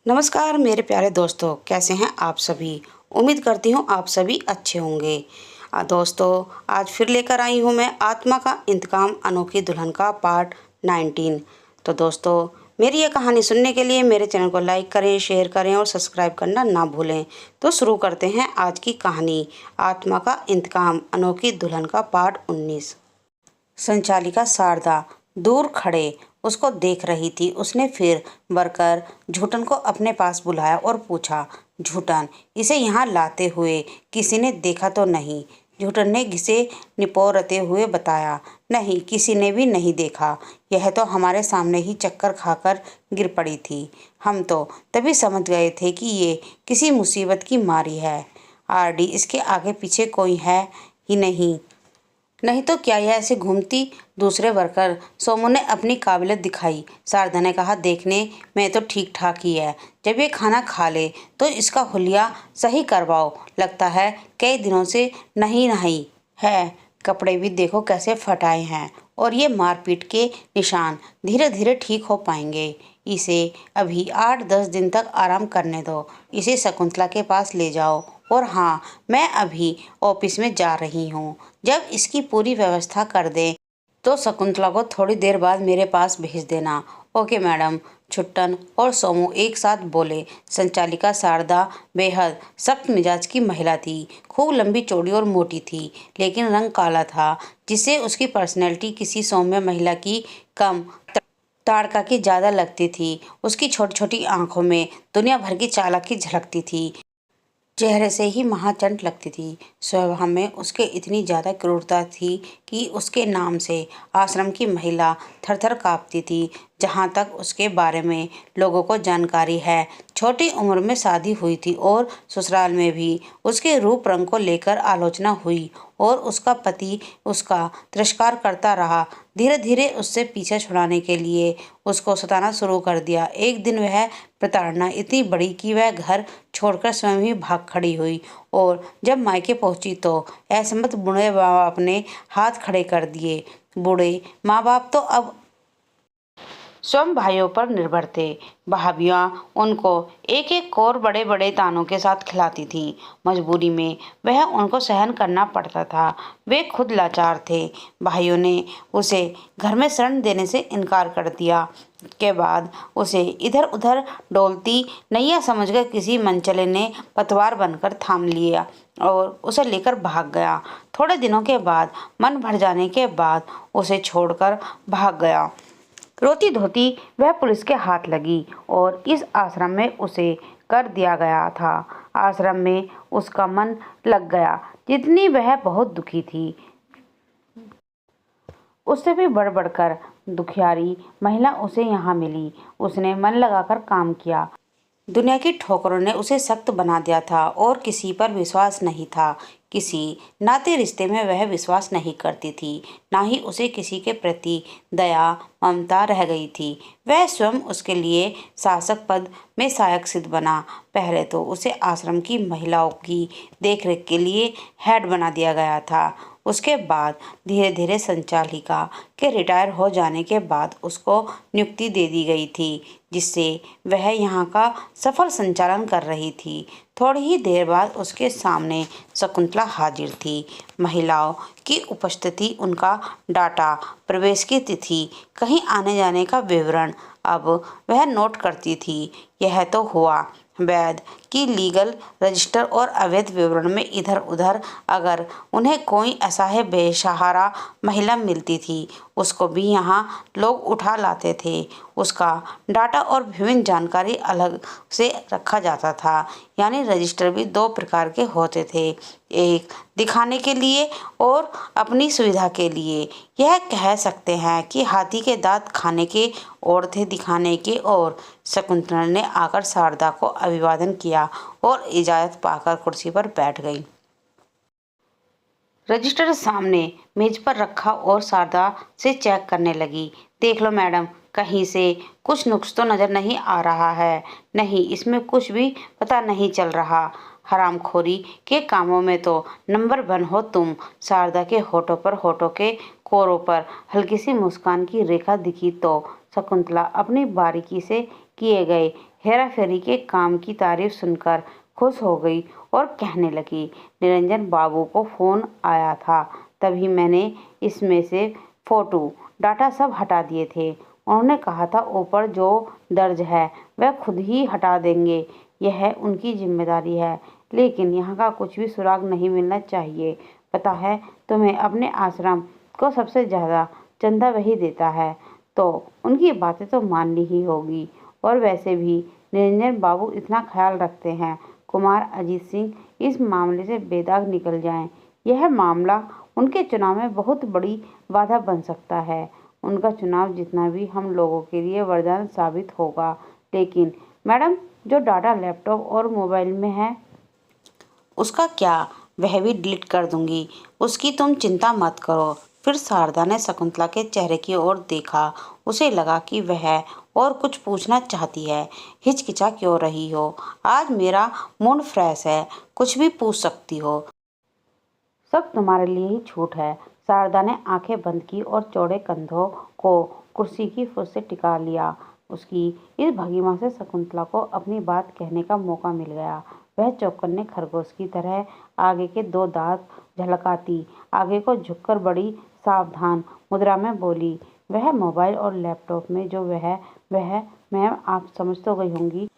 नमस्कार मेरे प्यारे दोस्तों, कैसे हैं आप सभी। उम्मीद करती हूँ आप सभी अच्छे होंगे। दोस्तों, आज फिर लेकर आई हूँ मैं आत्मा का इंतकाम अनोखी दुल्हन का पार्ट 19। तो दोस्तों, मेरी ये कहानी सुनने के लिए मेरे चैनल को लाइक करें, शेयर करें और सब्सक्राइब करना ना भूलें। तो शुरू करते हैं आज की कहानी, आत्मा का इंतकाम अनोखी दुल्हन का पार्ट 19। संचालिका शारदा दूर खड़े उसको देख रही थी। उसने फिर वर्कर झूठन को अपने पास बुलाया और पूछा, झूठन, इसे यहाँ लाते हुए किसी ने देखा तो नहीं? झूठन ने घिसे निपोरते हुए बताया, नहीं, किसी ने भी नहीं देखा। यह तो हमारे सामने ही चक्कर खाकर गिर पड़ी थी। हम तो तभी समझ गए थे कि ये किसी मुसीबत की मारी है। आरडी, इसके आगे पीछे कोई है ही नहीं तो क्या यह ऐसे घूमती? दूसरे वर्कर सोमू ने अपनी काबिलियत दिखाई। शारदा ने कहा, देखने में तो ठीक ठाक ही है। जब ये खाना खा ले तो इसका हुलिया सही करवाओ। लगता है कई दिनों से नहीं नहाई है। कपड़े भी देखो कैसे फटाए हैं, और ये मारपीट के निशान धीरे धीरे ठीक हो पाएंगे। इसे अभी 8-10 दिन तक आराम करने दो। इसे शकुंतला के पास ले जाओ। और हाँ, मैं अभी ऑफिस में जा रही हूँ। जब इसकी पूरी व्यवस्था कर दें तो शकुंतला को थोड़ी देर बाद मेरे पास भेज देना। ओके मैडम, छुट्टन और सोमू एक साथ बोले। संचालिका शारदा बेहद सख्त मिजाज की महिला थी। खूब लंबी चौड़ी और मोटी थी, लेकिन रंग काला था, जिससे उसकी पर्सनैलिटी किसी सौम्य महिला की कम ताड़का की ज़्यादा लगती थी। उसकी छोटी छोटी आंखों में दुनिया भर की चालाकी झलकती थी। चेहरे से ही महाचंट लगती थी। स्वभाव में उसके इतनी ज़्यादा क्रूरता थी कि उसके नाम से आश्रम की महिला थरथर काँपती थी। जहाँ तक उसके बारे में लोगों को जानकारी है, छोटी उम्र में शादी हुई थी और ससुराल में भी उसके रूप रंग को लेकर आलोचना हुई और उसका पति उसका तिरस्कार करता रहा। धीरे धीरे उससे पीछा छुड़ाने के लिए उसको सताना शुरू कर दिया। एक दिन वह प्रताड़ना इतनी बड़ी कि वह घर छोड़कर स्वयं ही भाग खड़ी हुई, और जब मायके पहुंची तो असमंत बूढ़े माँ बाप ने हाथ खड़े कर दिए। बूढ़े माँ बाप तो अब स्वयं भाइयों पर निर्भर थे। भाभियाँ उनको एक एक कोर बड़े बड़े तानों के साथ खिलाती थीं। मजबूरी में वह उनको सहन करना पड़ता था। वे खुद लाचार थे। भाइयों ने उसे घर में शरण देने से इनकार कर दिया। के बाद उसे इधर उधर डोलती नैया समझकर किसी मनचले ने पतवार बनकर थाम लिया और उसे लेकर भाग गया। थोड़े दिनों के बाद मन भर जाने के बाद उसे छोड़कर भाग गया। रोती धोती वह पुलिस के हाथ लगी और इस आश्रम में उसे कर दिया गया था। आश्रम में उसका मन लग गया। जितनी वह बहुत दुखी थी, उससे भी बढ़ बढ़कर दुखियारी महिला उसे यहाँ मिली। उसने मन लगाकर काम किया। दुनिया की ठोकरों ने उसे सख्त बना दिया था और किसी पर विश्वास नहीं था। किसी नाते रिश्ते में वह विश्वास नहीं करती थी, ना ही उसे किसी के प्रति दया ममता रह गई थी। वह स्वयं उसके लिए शासक पद में सहायक सिद्ध बना। पहले तो उसे आश्रम की महिलाओं की देखरेख के लिए हेड बना दिया गया था। उसके बाद धीरे धीरे संचालिका के रिटायर हो जाने के बाद उसको नियुक्ति दे दी गई थी, जिससे वह यहाँ का सफल संचालन कर रही थी। थोड़ी ही देर बाद उसके सामने शकुंतला हाजिर थी। महिलाओं की उपस्थिति, उनका डाटा, प्रवेश की तिथि, कहीं आने जाने का विवरण अब वह नोट करती थी। यह तो हुआ वैध की लीगल रजिस्टर और अवैध विवरण में इधर उधर अगर उन्हें कोई असहाय बेसहारा महिला मिलती थी, उसको भी यहाँ लोग उठा लाते थे। उसका डाटा और विभिन्न जानकारी अलग से रखा जाता था। यानी रजिस्टर भी दो प्रकार के होते थे, एक दिखाने के लिए और अपनी सुविधा के लिए। यह कह सकते हैं कि हाथी के दांत खाने के और थे दिखाने के। और शकुंतला ने आकर शारदा को अभिवादन किया और इजाज़त पाकर कुर्सी पर बैठ गई। रजिस्टर सामने मेज पर रखा और शारदा से चेक करने लगी। देख लो मैडम, कहीं से कुछ नुक्स तो नजर नहीं आ रहा है? नहीं, इसमें कुछ भी पता नहीं चल रहा। हरामखोरी के कामों में तो नंबर 1 हो तुम। शारदा के होठों के कोरों पर हल्की सी मुस्कान की रेखा दिखी तो शकुंतला अपनी बारीकी से किए गए हेरा फेरी के काम की तारीफ सुनकर खुश हो गई और कहने लगी, निरंजन बाबू को फ़ोन आया था, तभी मैंने इसमें से फ़ोटो डाटा सब हटा दिए थे। उन्होंने कहा था ऊपर जो दर्ज है वह खुद ही हटा देंगे, यह उनकी जिम्मेदारी है, लेकिन यहाँ का कुछ भी सुराग नहीं मिलना चाहिए। पता है तुम्हें, अपने आश्रम को सबसे ज़्यादा चंदा वही देता है, तो उनकी बातें तो माननी ही होगी। और वैसे भी निरंजन बाबू इतना ख्याल रखते हैं, कुमार अजीत सिंह इस मामले से बेदाग निकल जाएं। यह मामला उनके चुनाव में बहुत बड़ी बाधा बन सकता है। उनका चुनाव जितना भी हम लोगों के लिए वरदान साबित होगा। लेकिन मैडम, जो डाटा लैपटॉप और मोबाइल में है उसका क्या? वह भी डिलीट कर दूंगी, उसकी तुम चिंता मत करो। फिर शारदा ने शकुंतला के चेहरे की ओर देखा। उसे लगा कि वह और कुछ पूछना चाहती है। हिचकिचा क्यों रही हो? आज मेरा मूड फ्रेश है, कुछ भी पूछ सकती हो। सब तुम्हारे लिए ही छूट है। शारदा ने आंखें बंद की और चौड़े कंधों को कुर्सी की फुट से टिका लिया। उसकी इस भंगिमा से शकुंतला को अपनी बात कहने का मौका मिल गया। वह चौकन्ने खरगोश की तरह आगे के दो दांत झलकाती आगे को झुककर बड़ी सावधान मुद्रा में बोली, वह मोबाइल और लैपटॉप में जो वह मैम, आप समझ तो गई होंगी,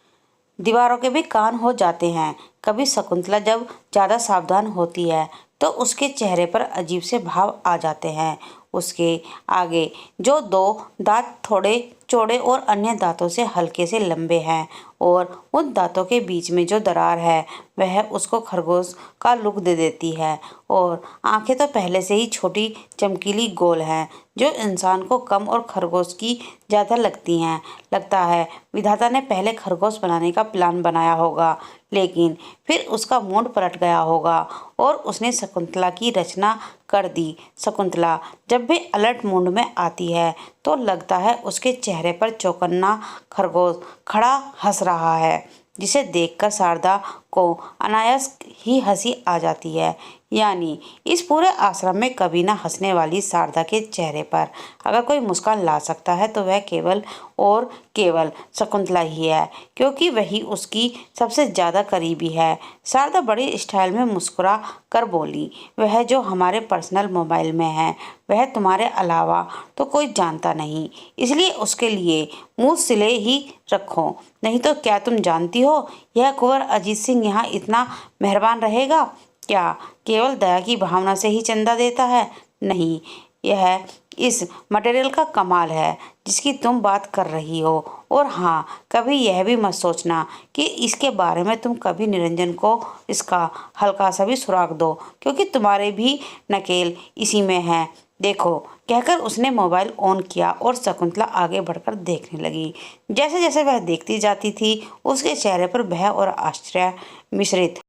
दीवारों के भी कान हो जाते हैं। कभी शकुंतला जब ज़्यादा सावधान होती है तो उसके चेहरे पर अजीब से भाव आ जाते हैं। उसके आगे जो दो दांत थोड़े चौड़े और अन्य दांतों से हल्के से लंबे हैं, और उन दांतों के बीच में जो दरार है वह उसको खरगोश का लुक दे देती है। और आंखें तो पहले से ही छोटी चमकीली गोल हैं, जो इंसान को कम और खरगोश की ज़्यादा लगती हैं। लगता है विधाता ने पहले खरगोश बनाने का प्लान बनाया होगा, लेकिन फिर उसका मूड पलट गया होगा और उसने शकुंतला की रचना कर दी। शकुंतला जब भी अलर्ट मूड में आती है तो लगता है उसके चेहरे पर चौकन्ना खरगोश खड़ा हंस रहा है, जिसे देखकर शारदा को अनायास ही हंसी आ जाती है। यानी इस पूरे आश्रम में कभी ना हंसने वाली शारदा के चेहरे पर अगर कोई मुस्कान ला सकता है तो वह केवल और केवल शकुंतला ही है, क्योंकि वही उसकी सबसे ज़्यादा करीबी है। शारदा बड़ी स्टाइल में मुस्कुरा कर बोली, वह जो हमारे पर्सनल मोबाइल में है वह तुम्हारे अलावा तो कोई जानता नहीं, इसलिए उसके लिए मुँह सिले ही रखो। नहीं तो क्या तुम जानती हो यह कुंवर अजीत सिंह यहाँ इतना मेहरबान रहेगा? क्या केवल दया की भावना से ही चंदा देता है? नहीं, यह इस मटेरियल का कमाल है जिसकी तुम बात कर रही हो। और हाँ, कभी यह भी मत सोचना कि इसके बारे में तुम कभी निरंजन को इसका हल्का सा भी सुराग दो, क्योंकि तुम्हारे भी नकेल इसी में है। देखो, कहकर उसने मोबाइल ऑन किया और शकुंतला आगे बढ़कर देखने लगी। जैसे जैसे वह देखती जाती थी उसके चेहरे पर भय और आश्चर्य मिश्रित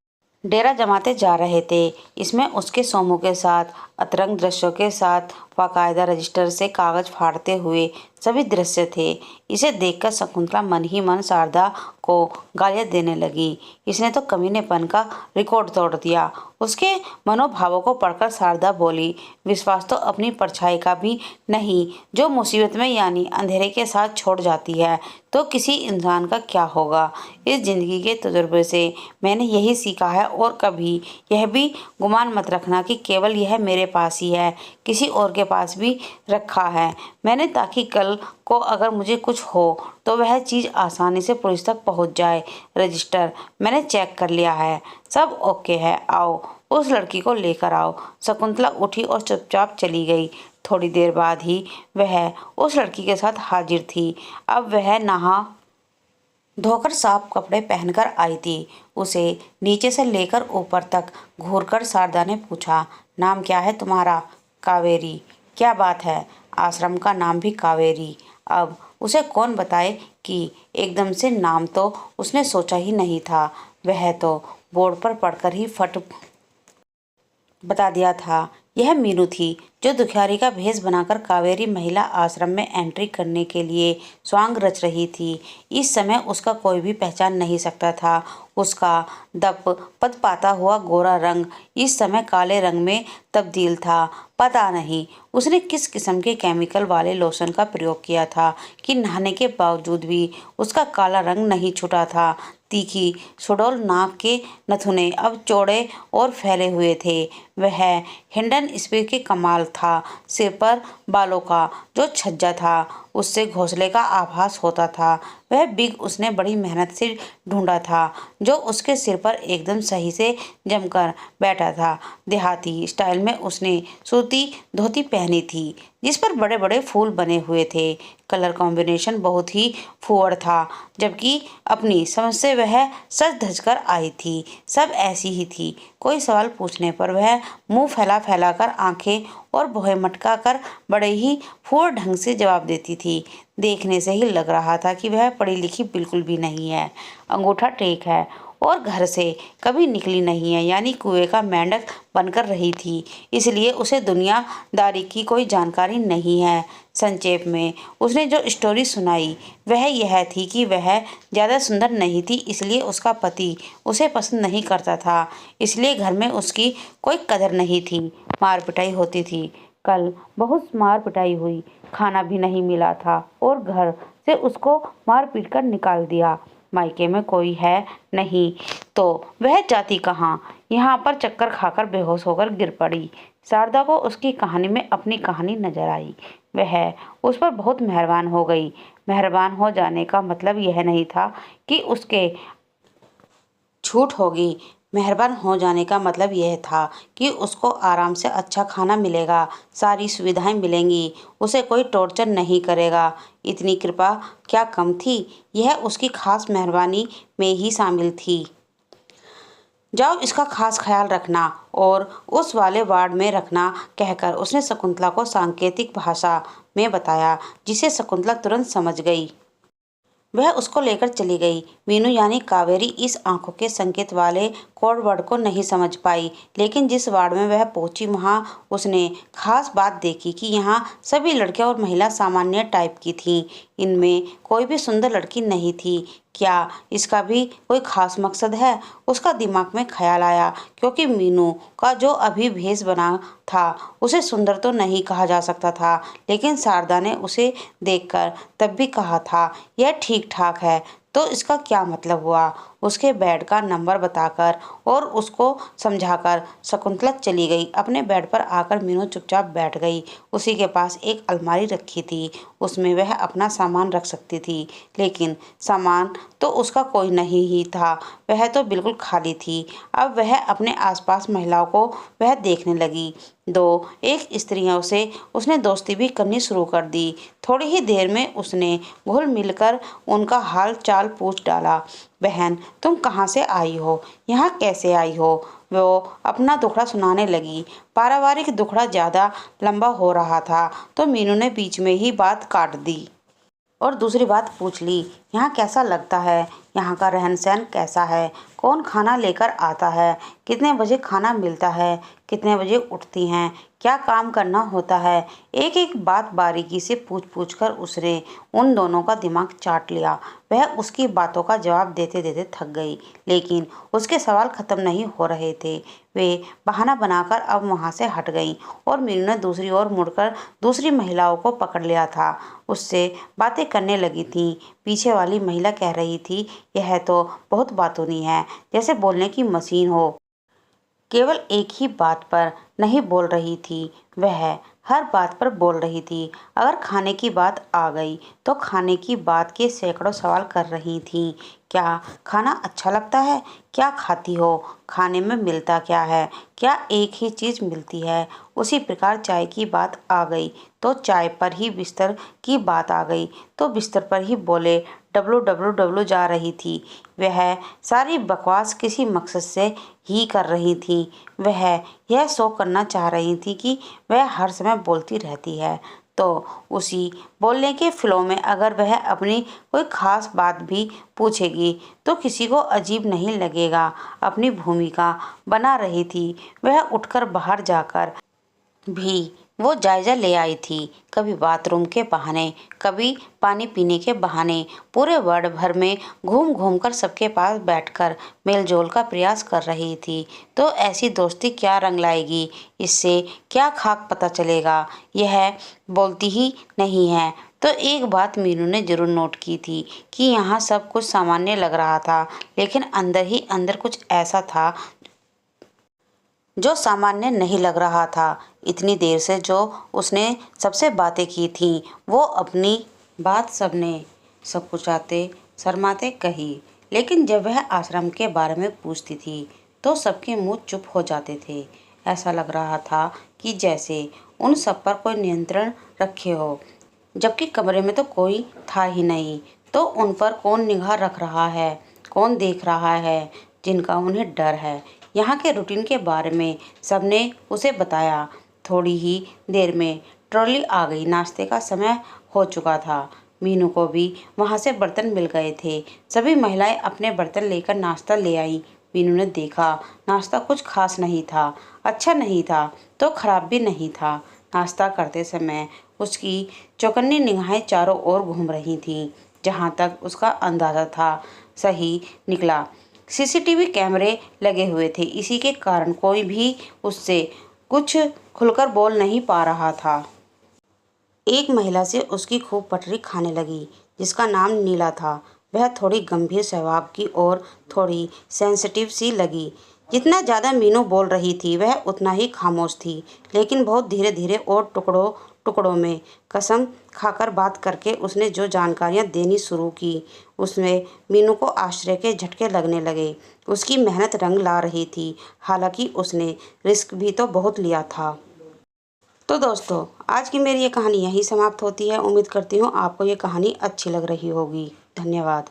डेरा जमाते जा रहे थे। इसमें उसके सोमू के साथ अतरंग दृश्यों के साथ बाकायदा रजिस्टर से कागज फाड़ते हुए सभी दृश्य थे। इसे देखकर शकुंतला मन ही मन शारदा को गालियाँ देने लगी। इसने तो कमीनेपन का रिकॉर्ड तोड़ दिया। उसके मनोभावों को पढ़कर शारदा बोली, विश्वास तो अपनी परछाई का भी नहीं, जो मुसीबत में यानी अंधेरे के साथ छोड़ जाती है तो किसी इंसान का क्या होगा। इस जिंदगी के तजुर्बे से मैंने यही सीखा है, और कभी यह भी गुमान मत रखना कि केवल यह मेरे पास ही है, किसी और के पास भी रखा है मैंने, ताकि कल को अगर मुझे कुछ हो तो वह चीज़ आसानी से पुलिस तक पहुंच जाए। रजिस्टर मैंने चेक कर लिया है, सब ओके है, आओ उस लड़की को लेकर आओ। शकुंतला उठी और चुपचाप चली गई। थोड़ी देर बाद ही वह उस लड़की के साथ हाजिर थी। अब वह नहा धोकर साफ कपड़े पहनकर आई थी। उसे नीचे से लेकर ऊपर तक घूरकर शारदा ने पूछा, नाम क्या है तुम्हारा? कावेरी। क्या बात है, आश्रम का नाम भी कावेरी। अब उसे कौन बताए कि एकदम से नाम तो उसने सोचा ही नहीं था, वह तो बोर्ड पर पढ़कर ही फट बता दिया था। यह मीनू थी जो दुखियारी का भेष बनाकर कावेरी महिला आश्रम में एंट्री करने के लिए स्वांग रच रही थी। इस समय उसका कोई भी पहचान नहीं सकता था। उसका दप पदपाता हुआ गोरा रंग इस समय काले रंग में तब्दील था। पता नहीं उसने किस किस्म के केमिकल वाले लोशन का प्रयोग किया था कि नहाने के बावजूद भी उसका काला रंग नहीं छूटा था। तीखी सुडौल नाक के नथुने अब चौड़े और फैले हुए थे। वह हिंडन स्पीड के कमाल था। सिर पर बालों का जो छज्जा था उससे घोंसले का आभास होता था। वह बिग उसने बड़ी मेहनत से ढूंढा था जो उसके सिर पर एकदम सही से जमकर बैठा था। देहाती स्टाइल में उसने सूती धोती पहनी थी जिस पर बड़े बड़े फूल बने हुए थे। कलर कॉम्बिनेशन बहुत ही फूहड़ था, जबकि अपनी समझ से वह सज धज कर आई थी। सब ऐसी ही थी। कोई सवाल पूछने पर वह मुंह फैला फैला कर आंखें और भौहें मटका कर बड़े ही फूहड़ ढंग से जवाब देती थी। देखने से ही लग रहा था कि वह पढ़ी लिखी बिल्कुल भी नहीं है, अंगूठा टेक है और घर से कभी निकली नहीं है, यानी कुएं का मेंढक बनकर रही थी। इसलिए उसे दुनियादारी की कोई जानकारी नहीं है। संक्षेप में उसने जो स्टोरी सुनाई वह यह थी कि वह ज़्यादा सुंदर नहीं थी, इसलिए उसका पति उसे पसंद नहीं करता था। इसलिए घर में उसकी कोई कदर नहीं थी। मार पिटाई होती थी। कल बहुत मार पिटाई हुई, खाना भी नहीं मिला था और घर से उसको मार पीट कर निकाल दिया। मायके में कोई है नहीं तो वह जाती कहाँ। यहाँ पर चक्कर खाकर बेहोश होकर गिर पड़ी। शारदा को उसकी कहानी में अपनी कहानी नजर आई। वह उस पर बहुत मेहरबान हो गई। मेहरबान हो जाने का मतलब यह नहीं था कि उसके छूट होगी। मेहरबान हो जाने का मतलब यह था कि उसको आराम से अच्छा खाना मिलेगा, सारी सुविधाएं मिलेंगी, उसे कोई टॉर्चर नहीं करेगा। इतनी कृपा क्या कम थी? यह उसकी खास मेहरबानी में ही शामिल थी। जाओ इसका खास ख्याल रखना और उस वाले वार्ड में रखना कहकर उसने शकुंतला को सांकेतिक भाषा में बताया, जिसे शकुंतला तुरंत समझ गई। वह उसको लेकर चली गई। मीनू यानी कावेरी इस आंखों के संकेत वाले कोड वर्ड को नहीं समझ पाई, लेकिन जिस वार्ड में वह पहुंची वहां उसने खास बात देखी कि यहाँ सभी लड़कियां और महिला सामान्य टाइप की थीं। इनमें कोई भी सुंदर लड़की नहीं थी। क्या इसका भी कोई खास मकसद है? उसका दिमाग में ख्याल आया, क्योंकि मीनू का जो अभी भेष बना था उसे सुंदर तो नहीं कहा जा सकता था, लेकिन शारदा ने उसे देखकर तब भी कहा था यह ठीक ठाक है। तो इसका क्या मतलब हुआ? उसके बेड का नंबर बताकर और उसको समझाकर शकुंतला चली गई। अपने बेड पर आकर मीनू चुपचाप बैठ गई। उसी के पास एक अलमारी रखी थी, उसमें वह अपना सामान रख सकती थी, लेकिन सामान तो उसका कोई नहीं ही था। वह तो बिल्कुल खाली थी। अब वह अपने आसपास महिलाओं को वह देखने लगी। दो एक स्त्रियों से उसने दोस्ती भी करनी शुरू कर दी। थोड़ी ही देर में उसने घुल मिलकर उनका हाल चाल पूछ डाला। बहन, तुम कहाँ से आई हो? यहाँ कैसे आई हो? वो अपना दुखड़ा सुनाने लगी। पारिवारिक दुखड़ा ज़्यादा लंबा हो रहा था तो मीनू ने बीच में ही बात काट दी और दूसरी बात पूछ ली। यहाँ कैसा लगता है? यहाँ का रहन सहन कैसा है? कौन खाना लेकर आता है? कितने बजे खाना मिलता है? कितने बजे उठती हैं? क्या काम करना होता है? एक एक बात बारीकी से पूछ पूछ कर उसने उन दोनों का दिमाग चाट लिया। वह उसकी बातों का जवाब देते देते थक गई, लेकिन उसके सवाल खत्म नहीं हो रहे थे। वे बहाना बनाकर अब वहाँ से हट गईं और मीनू ने दूसरी ओर मुड़कर दूसरी महिलाओं को पकड़ लिया था। उससे बातें करने लगी थी। पीछे वाली महिला कह रही थी, यह तो बहुत बातूनी है, जैसे बोलने की मशीन हो। केवल एक ही बात पर नहीं बोल रही थी, वह हर बात पर बोल रही थी। अगर खाने की बात आ गई तो खाने की बात के सैकड़ों सवाल कर रही थी। क्या खाना अच्छा लगता है? क्या खाती हो? खाने में मिलता क्या है? क्या एक ही चीज़ मिलती है? उसी प्रकार चाय की बात आ गई तो चाय पर ही, बिस्तर की बात आ गई तो बिस्तर पर ही बोले डब्लू जा रही थी। वह सारी बकवास किसी मकसद से ही कर रही थी। वह यह शो करना चाह रही थी कि वह हर समय बोलती रहती है, तो उसी बोलने के फ्लो में अगर वह अपनी कोई खास बात भी पूछेगी तो किसी को अजीब नहीं लगेगा। अपनी भूमिका बना रही थी। वह उठकर बाहर जाकर भी वो जायजा ले आई थी। कभी बाथरूम के बहाने, कभी पानी पीने के बहाने पूरे वार्ड भर में घूम घूम कर सबके पास बैठकर मेलजोल का प्रयास कर रही थी। तो ऐसी दोस्ती क्या रंग लाएगी, इससे क्या खाक पता चलेगा, यह बोलती ही नहीं है। तो एक बात मीनू ने जरूर नोट की थी कि यहाँ सब कुछ सामान्य लग रहा था, लेकिन अंदर ही अंदर कुछ ऐसा था जो सामान्य नहीं लग रहा था। इतनी देर से जो उसने सबसे बातें की थीं, वो अपनी बात सबने सकुचाते शर्माते कही, लेकिन जब वह आश्रम के बारे में पूछती थी तो सबके मुंह चुप हो जाते थे। ऐसा लग रहा था कि जैसे उन सब पर कोई नियंत्रण रखे हो, जबकि कमरे में तो कोई था ही नहीं। तो उन पर कौन निगाह रख रहा है, कौन देख रहा है, जिनका उन्हें डर है। यहाँ के रूटीन के बारे में सबने उसे बताया। थोड़ी ही देर में ट्रॉली आ गई। नाश्ते का समय हो चुका था। मीनू को भी वहाँ से बर्तन मिल गए थे। सभी महिलाएं अपने बर्तन लेकर नाश्ता ले आईं। मीनू ने देखा नाश्ता कुछ खास नहीं था, अच्छा नहीं था तो खराब भी नहीं था। नाश्ता करते समय उसकी चौकन्नी निगाहें चारों ओर घूम रही थीं। जहाँ तक उसका अंदाज़ा था सही निकला। सीसीटीवी कैमरे लगे हुए थे, इसी के कारण कोई भी उससे कुछ खुलकर बोल नहीं पा रहा था। एक महिला से उसकी खूब पटरी खाने लगी, जिसका नाम नीला था। वह थोड़ी गंभीर स्वभाव की और थोड़ी सेंसिटिव सी लगी। जितना ज़्यादा मीनू बोल रही थी वह उतना ही खामोश थी, लेकिन बहुत धीरे धीरे और टुकड़ों टुकड़ों में कसम खाकर बात करके उसने जो जानकारियां देनी शुरू की, उसमें मीनू को आश्चर्य के झटके लगने लगे। उसकी मेहनत रंग ला रही थी, हालांकि उसने रिस्क भी तो बहुत लिया था। तो दोस्तों, आज की मेरी ये कहानी यहीं समाप्त होती है। उम्मीद करती हूँ आपको ये कहानी अच्छी लग रही होगी। धन्यवाद।